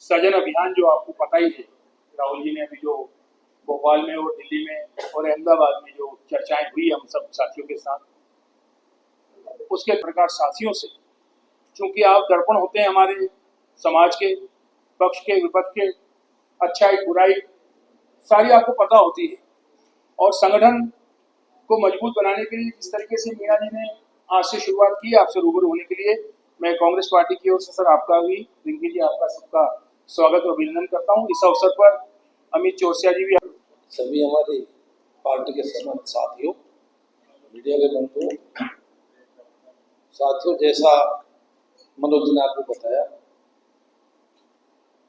सृजन अभियान जो आपको पता ही है, राहुल जी ने अभी जो भोपाल में और दिल्ली में और अहमदाबाद में जो चर्चाएं हुई हम सब साथियों के साथ, उसके प्रकार साथियों से, चूंकि आप दर्पण होते हैं हमारे समाज के, पक्ष के विपक्ष के, अच्छाई बुराई सारी आपको पता होती है। और संगठन को मजबूत बनाने के लिए जिस तरीके से मीणा जी ने आज से शुरुआत की आपसे रूबरू होने के लिए, मैं कांग्रेस पार्टी की ओर से सर आपका भी, रिंकी जी आपका सबका स्वागत और अभिनंदन करता हूं। इस अवसर पर अमित चौरसिया जी भी, सभी हमारे पार्टी के समस्त साथियों, मीडिया के बंधुओं, साथियों, जैसा मनोज जी ने आपको बताया,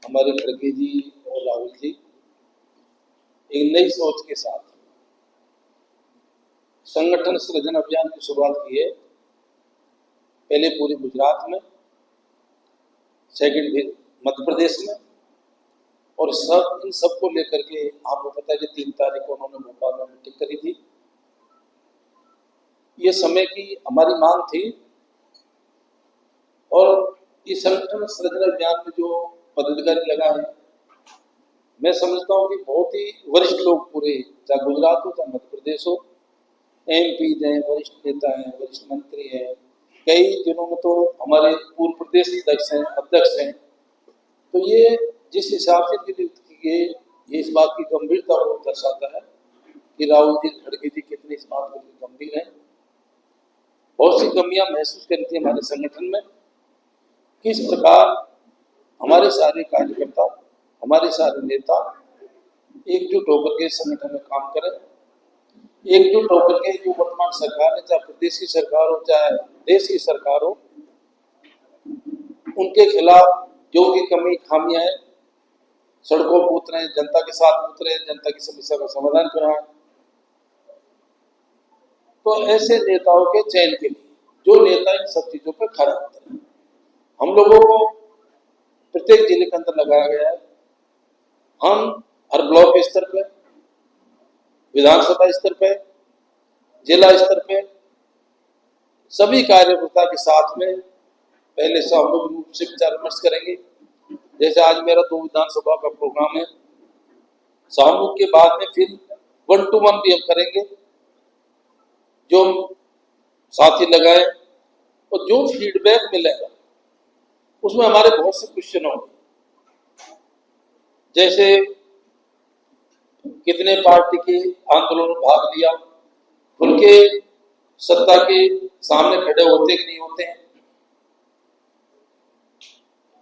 हमारे खड़गे जी और राहुल जी एक नई सोच के साथ संगठन सृजन अभियान की शुरुआत की है। पहले पूरे गुजरात में, सेकंड मध्य प्रदेश में, और इन सबको लेकर के आपको पता है कि 3 तारीख को उन्होंने भोपाल में मीटिंग करी थी। ये समय की हमारी मांग थी और इस संगठन सृजन अभियान में जो पदाधिकारी लगा है, मैं समझता हूँ कि बहुत ही वरिष्ठ लोग, पूरे चाहे गुजरात हो चाहे मध्य प्रदेश हो, MP हैं, वरिष्ठ नेता हैं, वरिष्ठ मंत्री हैं, कई जिलों में तो हमारे पूर्व प्रदेश अध्यक्ष हैं। तो ये जिस हिसाब से नियुक्त की गई, ये इस बात की गंभीरता को दर्शाता है कि राहुल जी, खड़गे जी कितने इस बात को गंभीर हैं। बहुत सी कमियां महसूस करी थी हमारे संगठन में, किस प्रकार हमारे सारे कार्यकर्ता, हमारे सारे नेता एकजुट होकर के संगठन में काम करें, एकजुट होकर के जो वर्तमान सरकार है, चाहे प्रदेश की सरकार हो चाहे देश की सरकार हो, उनके खिलाफ जो भी कमी खामियां हैं, सड़कों पर उतरे, जनता के साथ उतरे, जनता की समस्या का समाधान कराएं। तो ऐसे नेताओं के चयन के लिए जो नेता इन सब चीजों पर खड़ा होता है, हम लोगों को प्रत्येक जिले के अंदर लगाया गया है। हम हर ब्लॉक स्तर पे, विधानसभा स्तर पे, जिला स्तर पे सभी कार्यकर्ता के साथ में पहले से हम लोग रूप से विचार विमर्श करेंगे। जैसे आज मेरा 2 विधानसभा का प्रोग्राम है, सामूहिक के बाद में फिर 1 to 1 भी हम करेंगे। जो साथी लगाए और जो फीडबैक मिलेगा उसमें हमारे बहुत से क्वेश्चन होंगे, जैसे कितने पार्टी के आंदोलन में भाग लिया, उनके सत्ता के सामने खड़े होते कि नहीं होते हैं,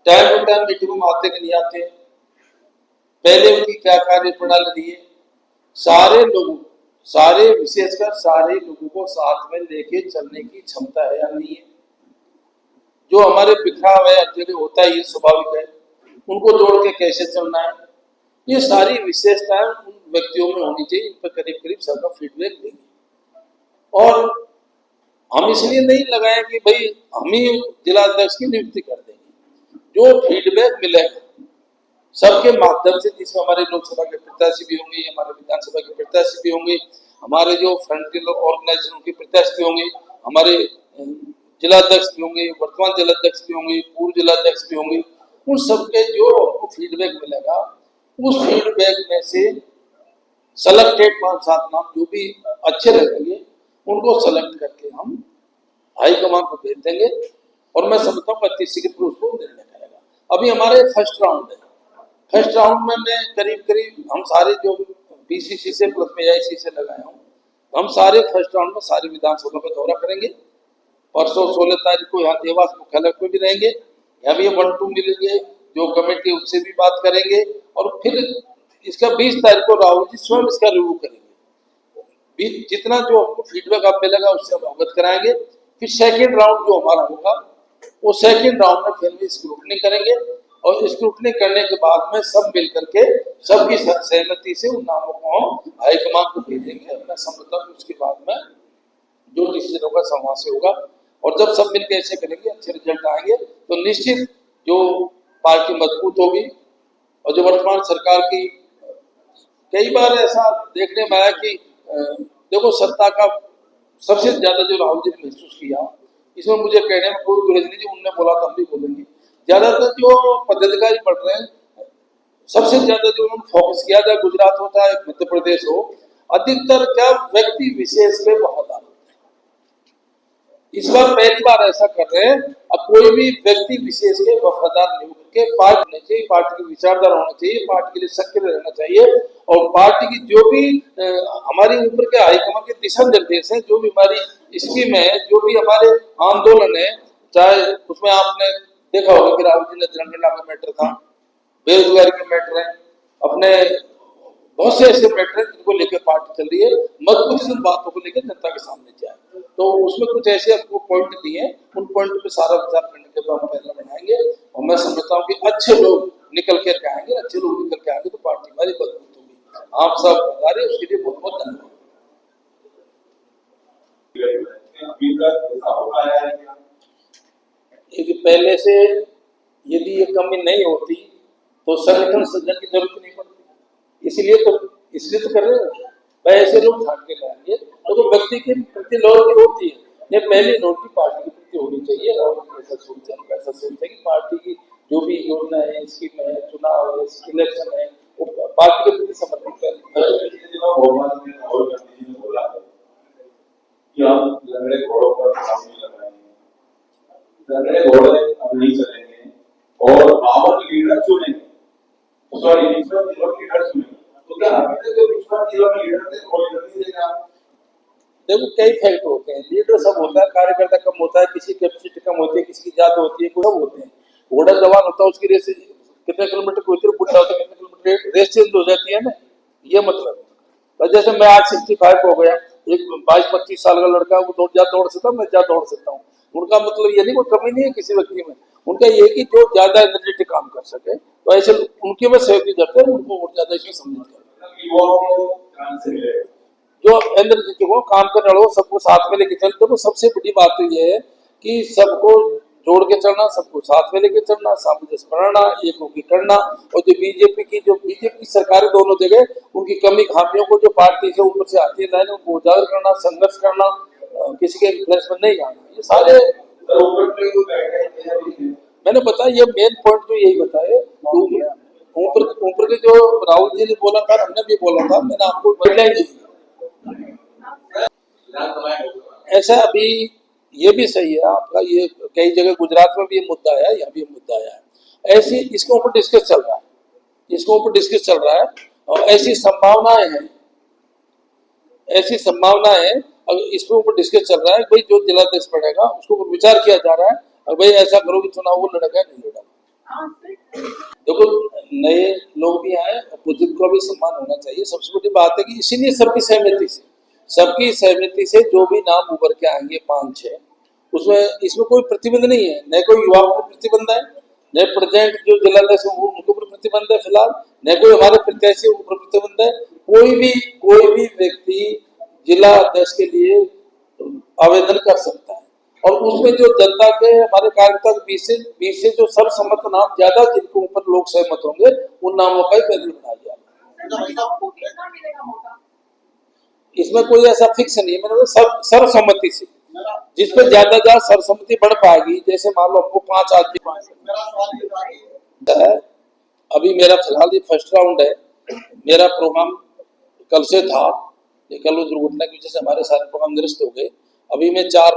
टाइम टू टाइम मीटिंग में आते कि नहीं आते हैं, पहले उनकी क्या कार्य प्रणाली रही है, विशेषकर सारे लोगों को साथ में लेके चलने की क्षमता है या नहीं है। जो हमारे बिखरा हुआ जगह होता है, ये स्वाभाविक है, उनको जोड़ के कैसे चलना है, ये सारी विशेषताएं उन व्यक्तियों में होनी चाहिए। इन पर करीब करीब सबका फीडबैक देंगे। और हम इसलिए नहीं लगाए कि भाई हम ही जिला अध्यक्ष की नियुक्ति कर देंगे, जो फीडबैक मिलेगा सबके माध्यम से, जिसमें हमारे लोकसभा के प्रत्याशी भी होंगे, हमारे विधानसभा के प्रत्याशी भी होंगे, हमारे जो फ्रंटियर ऑर्गेनाइजेशन के प्रत्याशी भी होंगे, हमारे जिला अध्यक्ष भी होंगे, वर्तमान जिला अध्यक्ष भी होंगे, पूर्व जिला अध्यक्ष भी होंगे, उन सबके जो हमको फीडबैक मिलेगा, उस फीडबैक में से सेलेक्टेड 5-7 नाम जो भी अच्छे लगेंगे उनको सेलेक्ट करके हम हाईकमान को भेज देंगे। और मैं समझता हूँ 25 के पुरुष को निर्णय करेगा। अभी हमारे फर्स्ट राउंड है, फर्स्ट राउंड में मैं करीब हम सारे जो PCC से प्लस में AIC से लगाया हूँ, हम सारे फर्स्ट राउंड में सारी विधानसभा का दौरा करेंगे। परसों 16 तारीख को यहाँ देवास मुख्यालय में भी रहेंगे, यहाँ भी 1 to मिलेंगे, जो कमेटी उससे भी बात करेंगे, और फिर इसका 20 तारीख को राहुल जी स्वयं इसका रिव्यू करेंगे। जितना जो हमको फीडबैक आप मिलेगा उससे हम अवगत कराएंगे। फिर सेकेंड राउंड जो हमारा होगा, वो सेकेंड राउंड में फिर भी स्क्रूटनी करेंगे, और स्क्रूटनी करने के बाद में सब मिल करके सबकी सहमति से उन नामों को हम हाईकमान को भेजेंगे। मैं समझता हूँ उसके बाद में जो डिसीजन होगा समाज से होगा, और जब सब मिलकर ऐसे करेंगे अच्छे रिजल्ट आएंगे तो निश्चित जो पार्टी मजबूत होगी। और जो वर्तमान सरकार की, कई बार ऐसा देखने में आया कि देखो, सत्ता का सबसे ज्यादा जो राहुल जी ने महसूस किया, इसमें मुझे कहने में कोई गुरेज नहीं, जो उन्होंने बोला था हम भी बोलेंगे, ज्यादातर जो पदाधिकारी बढ़ रहे हैं सबसे ज्यादा जो उन्होंने फोकस किया, चाहे गुजरात हो चाहे मध्य प्रदेश हो, अधिकतर क्या व्यक्ति विशेष पे वफादार होते हैं। इस बार पहली बार ऐसा कर रहे हैं। अब कोई भी व्यक्ति विशेष के वफादार नहीं होकर के पार्टी होनी चाहिए, पार्टी की विचारधारा होना चाहिए, पार्टी के लिए सक्रिय रहना चाहिए, और पार्टी की जो भी हमारी ऊपर के हाईकमान के दिशा निर्देश है, जो भी हमारी स्कीम है, जो भी हमारे आंदोलन है, चाहे उसमें आपने देखा होगा कि राहुल जी ने जनगणना का मैटर था, बेरोजगारी के मैटर है, अपने बहुत से ऐसे मैटर हैं जिनको लेकर पार्टी चल रही है। मजबूती से बातों को लेकर जनता के सामने जाए, तो उसमें कुछ ऐसे आपको पॉइंट दिए हैं, उन पॉइंट पे सारा विचार करने के बाद हम पहले बनाएंगे, और मैं समझता हूँ कि अच्छे लोग निकल कर आएंगे, अच्छे लोग निकल के आएंगे तो पार्टी हमारी मजबूत होगी। आप सब बता रहे उसके लिए बहुत बहुत धन्यवाद। पहले से यदि ये कमी नहीं होती तो संगठन सृजन की जरूरत नहीं पड़ती, इसलिए तो कर रहे हैं भाई, ऐसे लोग छाट के लाएंगे तो व्यक्ति के प्रति लॉयल्टी होती है, ये पहली लॉयल्टी पार्टी के प्रति होनी चाहिए। और ऐसा सोचते कि पार्टी की जो भी योजना है, स्कीम है, चुनाव है, इलेक्शन है, वो पार्टी के प्रति समर्पित करें। नहीं चलेंगे और पावर लीडर चुनेंगे, सॉरी लीडर चुनेंगे, तो क्या देखो कई फैक्ट होते हैं, लीडर सब होता है, कार्यकर्ता कम होता है, किसी कैपेसिटी कम होती है, किसी की ज्यादा होती है, कोई सब होते हैं। घोड़ा जवान होता है, उसकी रेस कितने किलोमीटर कोई बुढ़ा होता है, कितने किलोमीटर रेस चेंज हो जाती है ना, ये मतलब। तो जैसे मैं आज 65 हो गया, एक 22-25 साल का लड़का वो दौड़ सकता हूँ, मैं ज्यादा दौड़ सकता हूँ। उनका मतलब ये नहीं, कोई कमी नहीं है किसी व्यक्ति में, उनका ये कि जो ज्यादा एनर्जेटिक काम कर सके, तो ऐसे उनके में सहयोगी करते हैं, उनको और ज्यादा इसमें सम्मिलित करते, जो एनर्जेटिक हो, काम करने वालों सबको साथ में लेके चलते। तो सबसे बड़ी बात तो ये है कि सबको जोड़ के चलना, सबको साथ में लेके चलना, सामंजस्य बनाना, एक होकर करना। और जो बीजेपी सरकार दोनों जगह उनकी कमी खामियों को जो पार्टी से ऊपर से आती है उनको उजागर करना, संघर्ष करना, किसी के इन्फ्लुएंस में नहीं आना, ये सारे मैंने बताया। ये मेन पॉइंट तो यही बताया। ऊपर के जो राहुल जी ने बोला था, हमने भी बोला था, मैंने आपको गाइडलाइन दी। ऐसा अभी ये भी सही है आपका, ये कई जगह गुजरात में भी ये मुद्दा है, यहाँ भी ये मुद्दा है, ऐसी इसके ऊपर डिस्कस चल रहा है, और ऐसी संभावना है, इसके ऊपर डिस्कस चल रहा है। भाई जो जिलाध्यक्ष बढ़ेगा उसके ऊपर विचार किया जा रहा है, और भाई ऐसा करो कि चुनाव वो लड़ेगा नहीं लड़ेगा। देखो नए लोग भी आए, अपोजिट को भी सम्मान होना चाहिए। सबसे बड़ी बात है कि इसीलिए सबकी सहमति से जो भी नाम उभर के आएंगे 5-6, उसमें इसमें कोई प्रतिबंध नहीं है, न कोई युवा को प्रतिबंध है, न प्रेजेंट जो जिलाध्यक्ष उनके ऊपर प्रतिबंध है फिलहाल, न कोई हमारे प्रत्याशी ऊपर प्रतिबंध है। कोई भी व्यक्ति जिला अध्यक्ष के लिए आवेदन कर सकता है, और उसमें जो जनता के हमारे कार्यकर्ता के बीच से जो सर्वसम्मत नाम ज्यादा जिनके ऊपर लोग सहमत होंगे, उन नामों का ही पैनल बनाया जाएगा। इसमें कोई ऐसा फिक्स नहीं है, मैंने सर्वसम्मति से जिस पर ज्यादा सर्वसम्मति बढ़ पाएगी। जैसे मान लो हमको 5 आदमी है, अभी मेरा फिलहाल ये फर्स्ट राउंड है, मेरा प्रोग्राम कल से था, कल वो दुर्घटना की वजह से हमारे सारे प्रोग्राम निरस्त हो गए। अभी मैं 5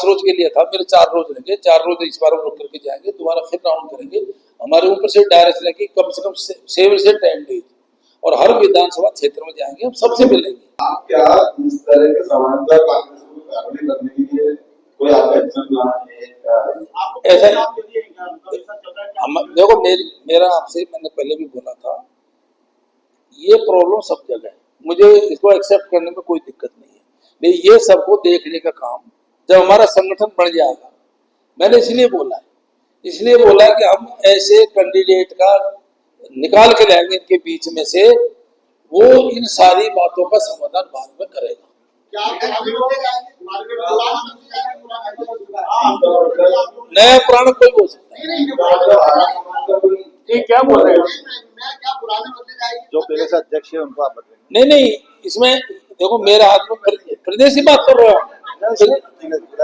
रोज के लिए था, मेरे 4 रोज रहेंगे, 4 रोज इस बार रुक करके जाएंगे, दोबारा फिर राउंड करेंगे। हमारे ऊपर से डायरेक्शन है कि कम से कम 7 से 10 डेज, और हर विधानसभा क्षेत्र में जाएंगे, हम सबसे मिलेंगे। आप क्या इस तरह के समानता कांग्रेस को फैमिली करने के लिए कोई आपका एक्शन प्लान है? ऐसा देखो मेरा आपसे मैंने पहले भी बोला था, ये प्रॉब्लम सब जगह है, मुझे इसको एक्सेप्ट करने में कोई दिक्कत नहीं है। नहीं, ये सबको देखने का काम जब हमारा संगठन बढ़ जाएगा, मैंने इसलिए बोला कि हम ऐसे कैंडिडेट का निकाल के लाएंगे इनके बीच में से, वो इन सारी बातों का समाधान बाद में करेगा। नया पुराना कोई बोल सकता है, क्या बोल रहे हैं जो प्रदेश अध्यक्ष है उनको आप बताएंगे? नहीं, इसमें देखो मेरे हाथ में प्रदेश की बात कर रहे हो,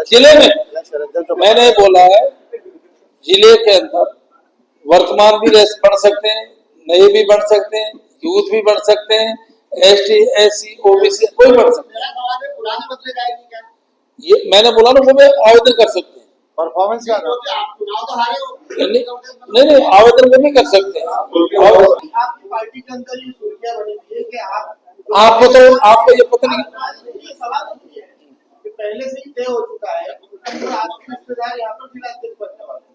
जिले में मैंने बोला है जिले के अंदर वर्तमान भी बढ़ सकते हैं, नए भी बन सकते हैं, यूथ भी बन सकते हैं, ST SC OBC कोई बन सकता मेरा सवाल है, पुराने बदले जाएगी क्या? है। ये मैंने बोला ना, वो में आवेदन कर सकते हैं। परफॉर्मेंस क्या था? क्योंकि आप चुनाव तो हारे हो। नहीं, आवेदन वो भी कर सकते हैं। आपकी पार्टी के अंदर ये सुर्खियां बनी हुई है कि आपको तो आपको ये पता नहीं। ये सवाल नहीं है कि पहले से ही तय हो चुका है तो आपके रिश्तेदार यहाँ पर जिलाध्यक्ष बनने वाले हैं।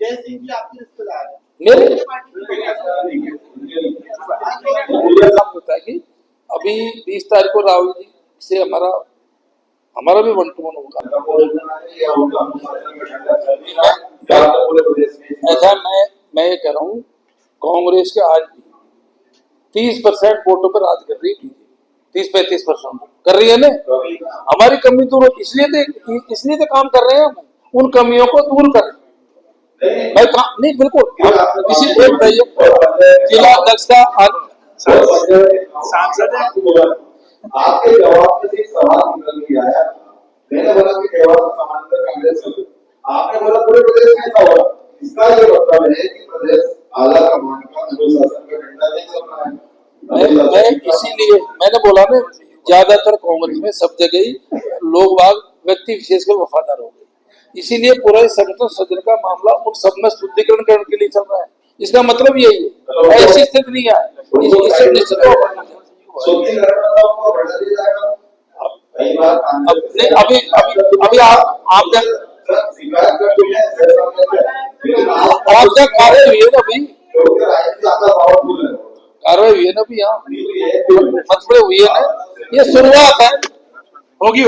जय सिंह जी आपके रिश्तेदार हैं। मेरे पार्टी होता है कि अभी 20 तारीख को राहुल जी से हमारा भी 1 to 1 होगा। ऐसा मैं ये कह रहा हूँ, कांग्रेस के आज 30% वोटों पर राज कर रही है, 30-35% कर रही है ना। हमारी कमी दूर इसलिए तो काम कर रहे हैं, हम उन कमियों को दूर करें भाई। काम नहीं, बिल्कुल इसी जिला अध्यक्ष का सांसद है। आपके जवाब में से एक सवाल निकल के आया। मैंने बोला कि जवाब समांतर कांग्रेस से, आपने बोला पूरे प्रदेश में ऐसा होगा। इसका ये मतलब है कि प्रदेश आला कमान का अनुशासन का डंडा नहीं चल रहा है। मैं इसीलिए मैंने बोला ना, ज्यादातर कांग्रेस में सब जगह ही लोग बाग व्यक्ति विशेष कर वफादार हो गए, इसीलिए पूरा संगठन सदन का मामला उन सब में शुद्धिकरण करने के लिए चल रहा है। इसका मतलब यही है, ऐसी स्थिति नहीं है, इससे निश्चित अभी आप क्या कार्रवाई हुई है ना, अभी कार्रवाई हुई है ना, अभी यहाँ मतलब हुई है ना, ये शुरुआत है, होगी।